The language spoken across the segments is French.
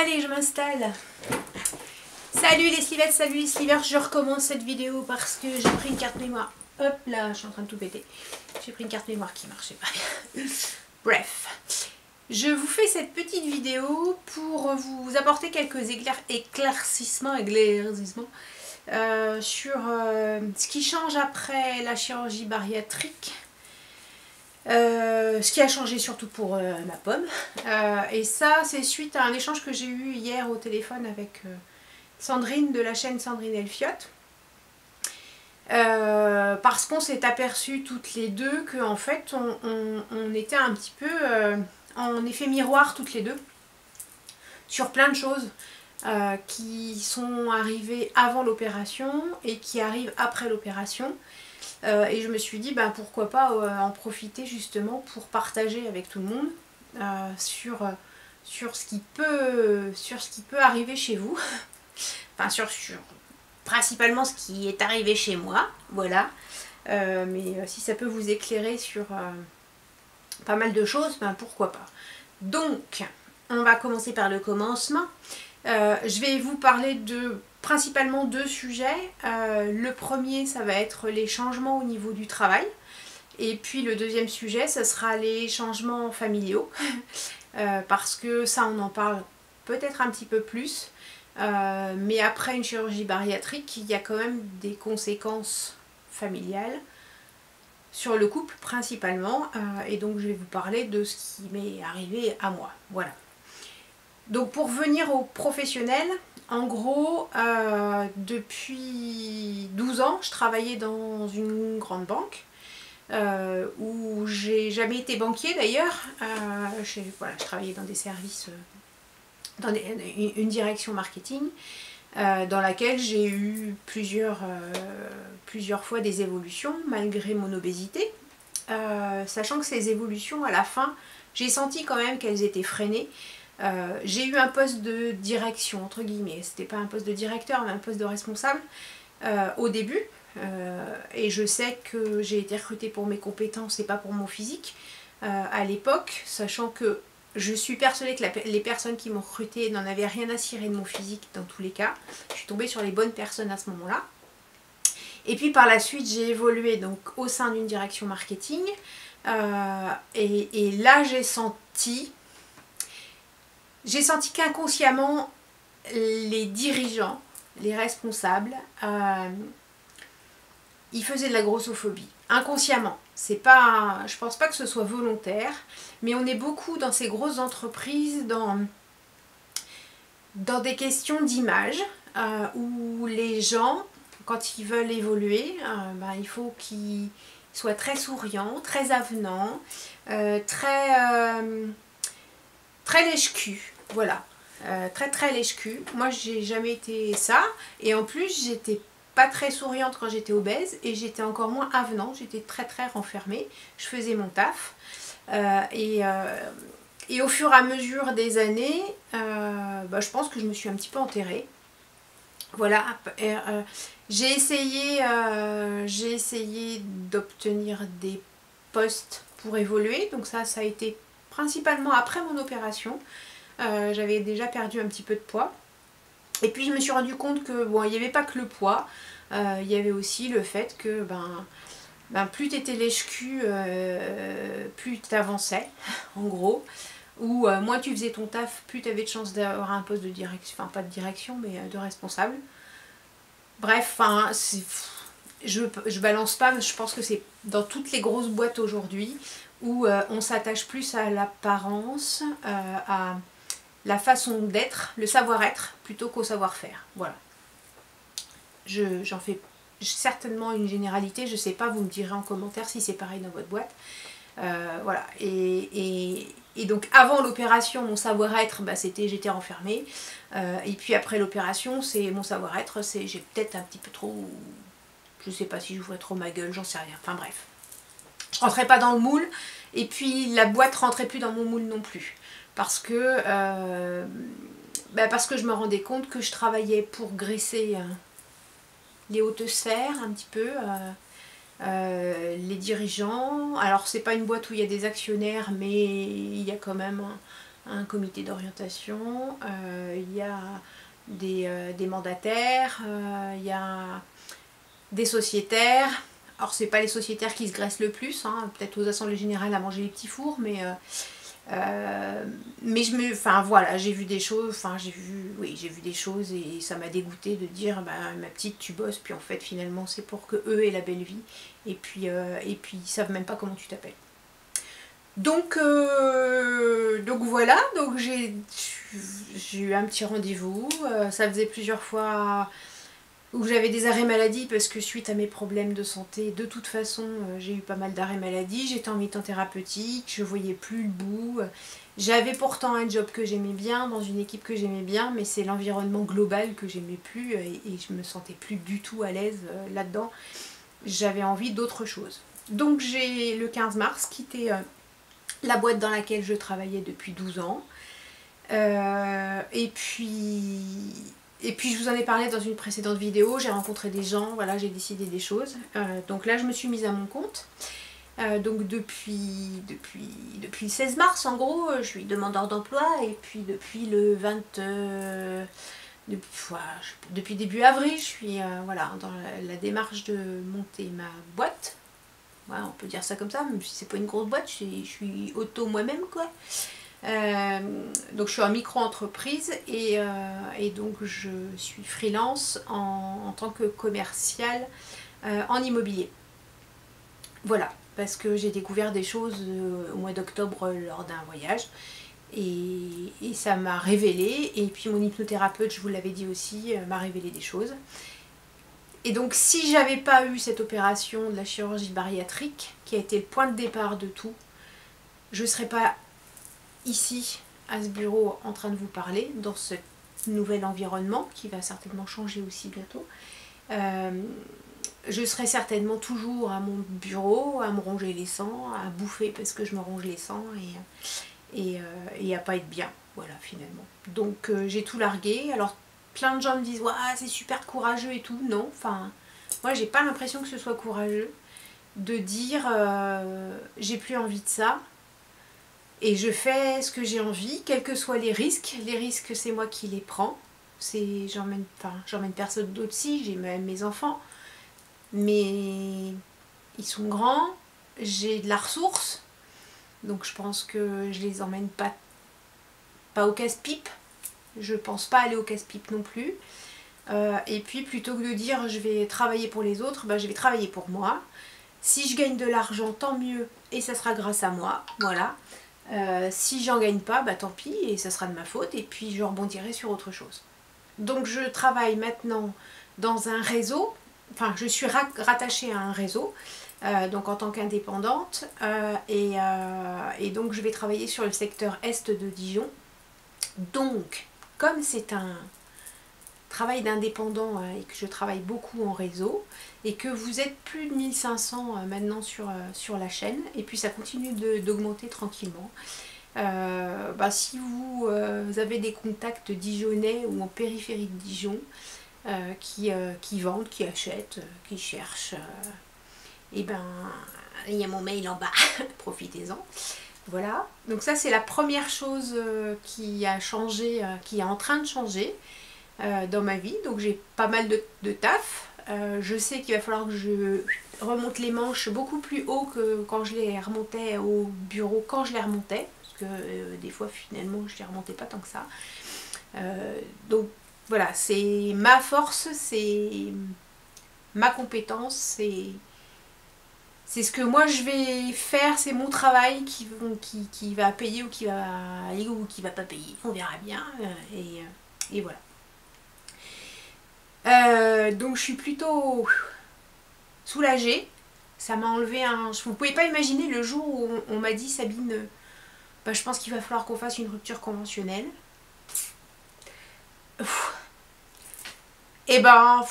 Allez, je m'installe. Salut les slivettes, salut les slivers. Je recommence cette vidéo parce que j'ai pris une carte mémoire. Hop là, je suis en train de tout péter. J'ai pris une carte mémoire qui marchait pas bien. Bref. Je vous fais cette petite vidéo pour vous apporter quelques éclaircissements sur ce qui change après la chirurgie bariatrique. Ce qui a changé surtout pour ma pomme. Et ça, c'est suite à un échange que j'ai eu hier au téléphone avec Sandrine de la chaîne Sandrine Elfiotte. Parce qu'on s'est aperçu toutes les deux qu'en fait, on était un petit peu en effet miroir toutes les deux sur plein de choses qui sont arrivées avant l'opération et qui arrivent après l'opération. Et je me suis dit pourquoi pas en profiter justement pour partager avec tout le monde sur ce qui peut arriver chez vous. Enfin sur principalement ce qui est arrivé chez moi, voilà. Mais si ça peut vous éclairer sur pas mal de choses, pourquoi pas. Donc on va commencer par le commencement. Je vais vous parler de principalement deux sujets. Le premier, ça va être les changements au niveau du travail. Et puis le deuxième sujet, ça sera les changements familiaux. Parce que ça, on en parle peut-être un petit peu plus. Mais après une chirurgie bariatrique, il y a quand même des conséquences familiales sur le couple principalement. Et donc je vais vous parler de ce qui m'est arrivé à moi. Voilà. Donc pour venir aux professionnels, en gros, depuis 12 ans, je travaillais dans une grande banque où j'ai jamais été banquier d'ailleurs. Je travaillais dans des services, dans une direction marketing dans laquelle j'ai eu plusieurs fois des évolutions malgré mon obésité. Sachant que ces évolutions, à la fin, j'ai senti quand même qu'elles étaient freinées. J'ai eu un poste de direction, entre guillemets, c'était pas un poste de directeur mais un poste de responsable au début, et je sais que j'ai été recrutée pour mes compétences et pas pour mon physique à l'époque, sachant que je suis persuadée que les personnes qui m'ont recrutée n'en avaient rien à cirer de mon physique dans tous les cas. Je suis tombée sur les bonnes personnes à ce moment-là. Et puis par la suite j'ai évolué donc au sein d'une direction marketing, et là j'ai senti qu'inconsciemment, les dirigeants, les responsables, ils faisaient de la grossophobie. Inconsciemment. Je pense pas que ce soit volontaire, mais on est beaucoup dans ces grosses entreprises, dans des questions d'image, où les gens, quand ils veulent évoluer, il faut qu'ils soient très souriants, très avenants, très lèche-cul, voilà, très lèche-cul. Moi j'ai jamais été ça, et en plus j'étais pas très souriante quand j'étais obèse, et j'étais encore moins avenante, j'étais très renfermée, je faisais mon taf, et au fur et à mesure des années, je pense que je me suis un petit peu enterrée. Voilà, j'ai essayé d'obtenir des postes pour évoluer, donc ça a été principalement après mon opération. J'avais déjà perdu un petit peu de poids. Et puis je me suis rendu compte que il n'y avait pas que le poids, il y avait aussi le fait que plus tu étais lèche-cul, plus tu avançais, en gros. Ou moins tu faisais ton taf, plus tu avais de chance d'avoir un poste de direction, enfin pas de direction, mais de responsable. Bref, je balance pas, mais je pense que c'est dans toutes les grosses boîtes aujourd'hui où on s'attache plus à l'apparence, à la façon d'être, le savoir-être, plutôt qu'au savoir-faire. Voilà. J'en fais certainement une généralité, je sais pas, vous me direz en commentaire si c'est pareil dans votre boîte. Voilà. Et donc avant l'opération, mon savoir-être, c'était j'étais renfermée. Et puis après l'opération, c'est mon savoir-être, c'est j'ai peut-être un petit peu trop... Je sais pas si j'ouvrais trop ma gueule, j'en sais rien. Enfin bref. Je rentrais pas dans le moule, et puis la boîte rentrait plus dans mon moule non plus. Parce que je me rendais compte que je travaillais pour graisser les hautes sphères un petit peu, les dirigeants. Alors c'est pas une boîte où il y a des actionnaires, mais il y a quand même un comité d'orientation, il y a des mandataires, il y a des sociétaires. Alors c'est pas les sociétaires qui se graissent le plus, hein, peut-être aux assemblées générales à manger les petits fours, mais enfin voilà, j'ai vu des choses, j'ai vu des choses et ça m'a dégoûté de dire bah, ma petite tu bosses, puis en fait finalement c'est pour que eux aient la belle vie, et puis ils savent même pas comment tu t'appelles. Donc voilà, donc j'ai eu un petit rendez-vous, ça faisait plusieurs fois où j'avais des arrêts maladie parce que suite à mes problèmes de santé, de toute façon, j'ai eu pas mal d'arrêts maladie, j'étais en mi-temps thérapeutique, je voyais plus le bout. J'avais pourtant un job que j'aimais bien, dans une équipe que j'aimais bien, mais c'est l'environnement global que j'aimais plus et je me sentais plus du tout à l'aise là-dedans. J'avais envie d'autre chose. Donc j'ai le 15 mars quitté la boîte dans laquelle je travaillais depuis 12 ans. Et puis je vous en ai parlé dans une précédente vidéo, j'ai rencontré des gens, voilà, j'ai décidé des choses. Donc là je me suis mise à mon compte. Donc depuis le 16 mars en gros, je suis demandeur d'emploi et puis depuis le 20... depuis début avril, je suis voilà, dans la démarche de monter ma boîte. Ouais, on peut dire ça comme ça, même si c'est pas une grosse boîte, je suis auto moi-même quoi. Donc je suis en micro-entreprise et donc je suis freelance en tant que commercial en immobilier. Voilà, parce que j'ai découvert des choses au mois d'octobre lors d'un voyage et ça m'a révélé, et puis mon hypnothérapeute, je vous l'avais dit aussi, m'a révélé des choses. Et donc si j'avais pas eu cette opération de la chirurgie bariatrique, qui a été le point de départ de tout, je ne serais pas ici, à ce bureau, en train de vous parler, dans ce nouvel environnement, qui va certainement changer aussi bientôt. Je serais certainement toujours à mon bureau, à me ronger les sangs, à bouffer parce que je me ronge les sangs, et à pas être bien, voilà, finalement. Donc j'ai tout largué. Alors plein de gens me disent, ouais, c'est super courageux et tout. Non, enfin, moi j'ai pas l'impression que ce soit courageux de dire j'ai plus envie de ça et je fais ce que j'ai envie, quels que soient les risques. Les risques, c'est moi qui les prends. J'emmène personne d'autre si, j'ai même mes enfants, mais ils sont grands, j'ai de la ressource, donc je pense que je les emmène pas au casse-pipe. Je pense pas aller au casse-pipe non plus. Et puis plutôt que de dire je vais travailler pour les autres, bah, je vais travailler pour moi. Si je gagne de l'argent, tant mieux, et ça sera grâce à moi, voilà. Si j'en gagne pas, bah tant pis, et ça sera de ma faute, et puis je rebondirai sur autre chose. Donc je travaille maintenant dans un réseau, enfin je suis rattachée à un réseau, donc en tant qu'indépendante, et donc je vais travailler sur le secteur est de Dijon. Donc comme c'est un travail d'indépendant et que je travaille beaucoup en réseau, et que vous êtes plus de 1500 maintenant sur la chaîne, et puis ça continue d'augmenter tranquillement. Bah, si vous avez des contacts dijonnais ou en périphérie de Dijon qui vendent, qui achètent, qui cherchent, et ben il y a mon mail en bas, profitez-en. Voilà, donc ça c'est la première chose qui a changé, qui est en train de changer dans ma vie. Donc j'ai pas mal de taf. Je sais qu'il va falloir que je remonte les manches beaucoup plus haut que quand je les remontais au bureau, quand je les remontais, parce que des fois finalement je les remontais pas tant que ça. Donc voilà, c'est ma force, c'est ma compétence, c'est ce que moi je vais faire, c'est mon travail qui va payer ou qui va pas payer, on verra bien, et voilà. Donc je suis plutôt soulagée, ça m'a enlevé un... Vous pouvez pas imaginer le jour où on m'a dit, Sabine, bah, je pense qu'il va falloir qu'on fasse une rupture conventionnelle. Et ben,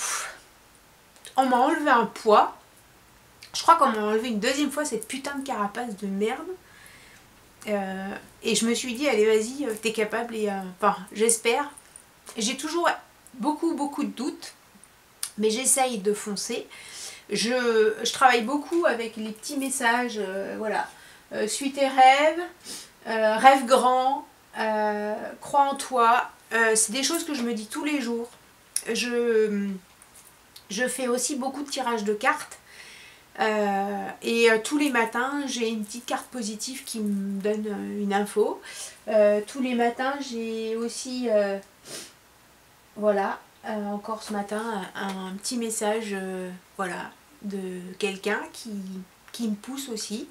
on m'a enlevé un poids. Je crois qu'on m'a enlevé une deuxième fois cette putain de carapace de merde. Et je me suis dit, allez vas-y, t'es capable, et enfin j'espère. J'ai toujours beaucoup de doutes, mais j'essaye de foncer. Je travaille beaucoup avec les petits messages, voilà. Suis tes rêves, rêve grand, crois en toi. C'est des choses que je me dis tous les jours. Je fais aussi beaucoup de tirages de cartes. Tous les matins, j'ai une petite carte positive qui me donne une info. Tous les matins, j'ai aussi, voilà, encore ce matin, un petit message, voilà, de quelqu'un qui me pousse aussi.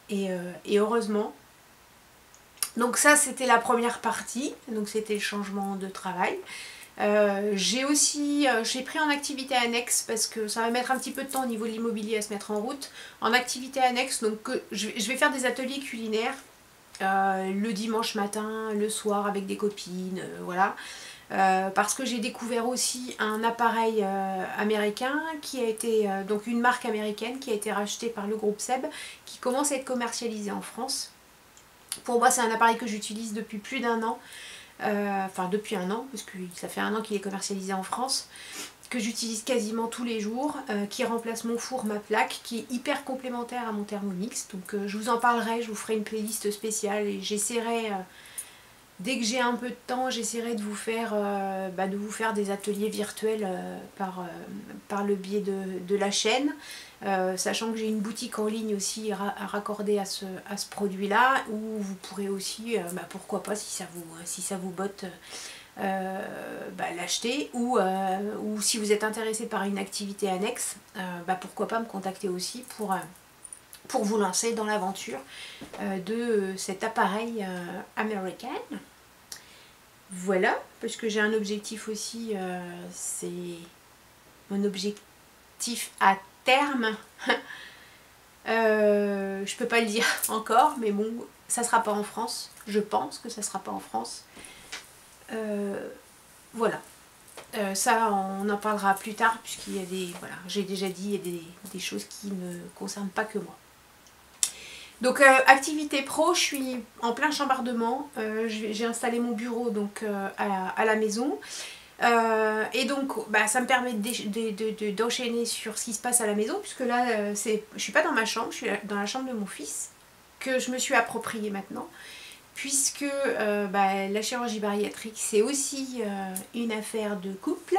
Et heureusement. Donc ça, c'était la première partie. Donc c'était le changement de travail. J'ai pris en activité annexe parce que ça va mettre un petit peu de temps au niveau de l'immobilier à se mettre en route. En activité annexe, donc je vais faire des ateliers culinaires le dimanche matin, le soir avec des copines, voilà. Parce que j'ai découvert aussi un appareil américain qui a été, donc une marque américaine qui a été rachetée par le groupe Seb, qui commence à être commercialisé en France. Pour moi, c'est un appareil que j'utilise depuis plus d'1 an. Enfin depuis 1 an, parce que ça fait 1 an qu'il est commercialisé en France, que j'utilise quasiment tous les jours, qui remplace mon four, ma plaque, qui est hyper complémentaire à mon Thermomix. Donc je vous en parlerai, je vous ferai une playlist spéciale et j'essaierai, dès que j'ai un peu de temps, j'essaierai de vous faire des ateliers virtuels par le biais de la chaîne. Sachant que j'ai une boutique en ligne aussi raccordée à ce produit-là, où vous pourrez aussi, pourquoi pas, si ça vous botte, l'acheter, ou si vous êtes intéressé par une activité annexe, pourquoi pas me contacter aussi pour vous lancer dans l'aventure de cet appareil américain. Voilà, parce que j'ai un objectif aussi, c'est mon objectif à terme. Je peux pas le dire encore, mais bon, ça sera pas en France. Je pense que ça sera pas en France. Voilà. Ça, on en parlera plus tard, puisqu'il y a des... Voilà, j'ai déjà dit, il y a des choses qui ne concernent pas que moi. Donc activité pro, je suis en plein chambardement. J'ai installé mon bureau donc à la maison. Et donc ça me permet d'enchaîner sur ce qui se passe à la maison, puisque là je suis pas dans ma chambre, je suis dans la chambre de mon fils, que je me suis appropriée maintenant, puisque la chirurgie bariatrique, c'est aussi une affaire de couple,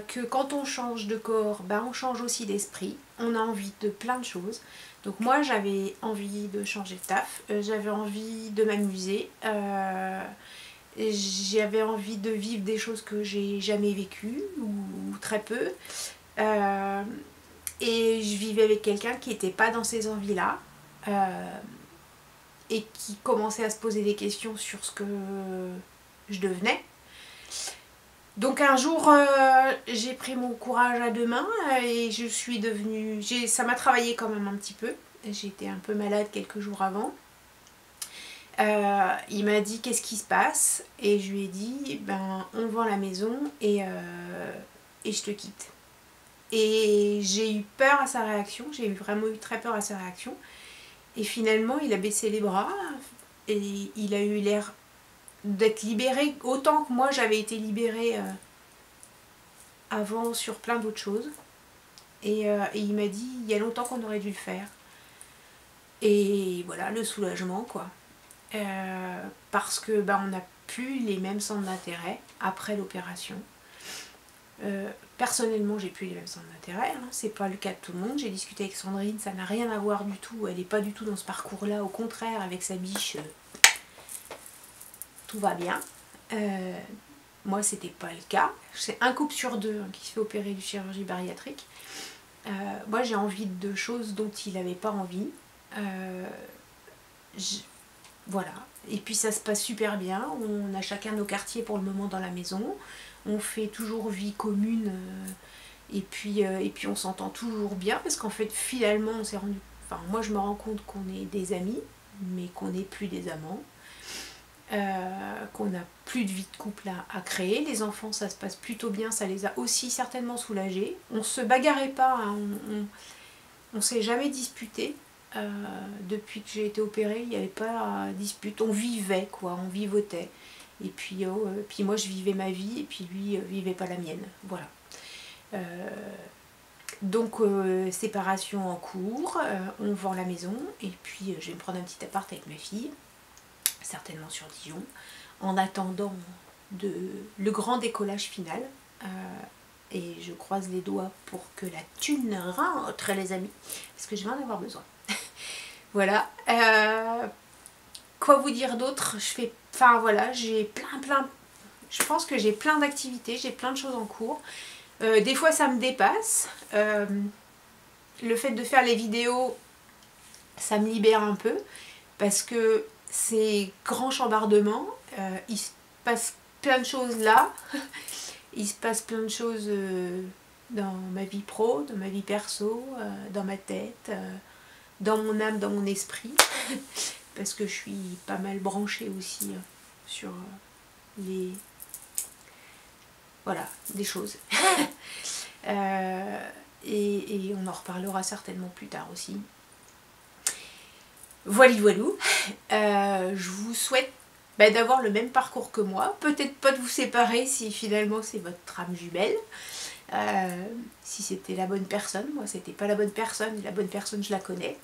que quand on change de corps, on change aussi d'esprit, on a envie de plein de choses. Donc moi j'avais envie de changer de taf, j'avais envie de m'amuser, j'avais envie de vivre des choses que j'ai jamais vécues, ou très peu. Et je vivais avec quelqu'un qui n'était pas dans ces envies-là, et qui commençait à se poser des questions sur ce que je devenais. Donc un jour, j'ai pris mon courage à 2 mains et je suis devenue... Ça m'a travaillé quand même un petit peu. J'étais un peu malade quelques jours avant. Il m'a dit qu'est-ce qui se passe, et je lui ai dit on vend la maison et je te quitte. Et j'ai eu peur à sa réaction, j'ai vraiment eu très peur à sa réaction. Et finalement il a baissé les bras et il a eu l'air d'être libéré autant que moi j'avais été libérée avant sur plein d'autres choses. Et il m'a dit il y a longtemps qu'on aurait dû le faire. Et voilà, le soulagement quoi. Parce que on n'a plus les mêmes centres d'intérêt après l'opération. Personnellement, j'ai plus les mêmes centres d'intérêt, hein. C'est pas le cas de tout le monde. J'ai discuté avec Sandrine, ça n'a rien à voir du tout. Elle n'est pas du tout dans ce parcours-là. Au contraire, avec sa biche, tout va bien. Moi, c'était pas le cas. C'est un couple sur 2 qui se fait opérer du chirurgie bariatrique. Moi, j'ai envie de choses dont il n'avait pas envie. Voilà, et puis ça se passe super bien, on a chacun nos quartiers pour le moment dans la maison, on fait toujours vie commune, et puis on s'entend toujours bien, parce qu'en fait finalement on s'est rendu, enfin moi je me rends compte qu'on est des amis, mais qu'on n'est plus des amants, qu'on n'a plus de vie de couple à créer. Les enfants, ça se passe plutôt bien, ça les a aussi certainement soulagés, on se bagarrait pas, hein, on s'est jamais disputé. Depuis que j'ai été opérée, il n'y avait pas de dispute, on vivait quoi, on vivotait, et puis, puis moi je vivais ma vie et puis lui vivait pas la mienne, voilà. Donc séparation en cours, on vend la maison et puis je vais me prendre un petit appart avec ma fille. certainement sur Dijon, en attendant le grand décollage final. Et je croise les doigts pour que la thune rentre, les amis, parce que je vais en avoir besoin. Voilà. Quoi vous dire d'autre? Enfin voilà, j'ai je pense que j'ai plein d'activités, j'ai plein de choses en cours. Des fois ça me dépasse. Le fait de faire les vidéos, ça me libère un peu, parce que c'est grand chambardement, il se passe plein de choses là, il se passe plein de choses dans ma vie pro, dans ma vie perso, dans ma tête, dans mon âme, dans mon esprit, parce que je suis pas mal branchée aussi sur voilà, des choses. Et on en reparlera certainement plus tard aussi. Voilou. Je vous souhaite d'avoir le même parcours que moi. Peut-être pas de vous séparer si finalement c'est votre âme jumelle. Si c'était la bonne personne. Moi, c'était pas la bonne personne. La bonne personne, je la connais.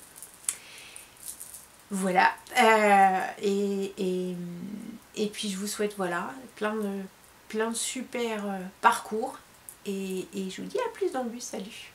Voilà. Et puis, je vous souhaite voilà, plein de super parcours. Et je vous dis à plus dans le bus. Salut!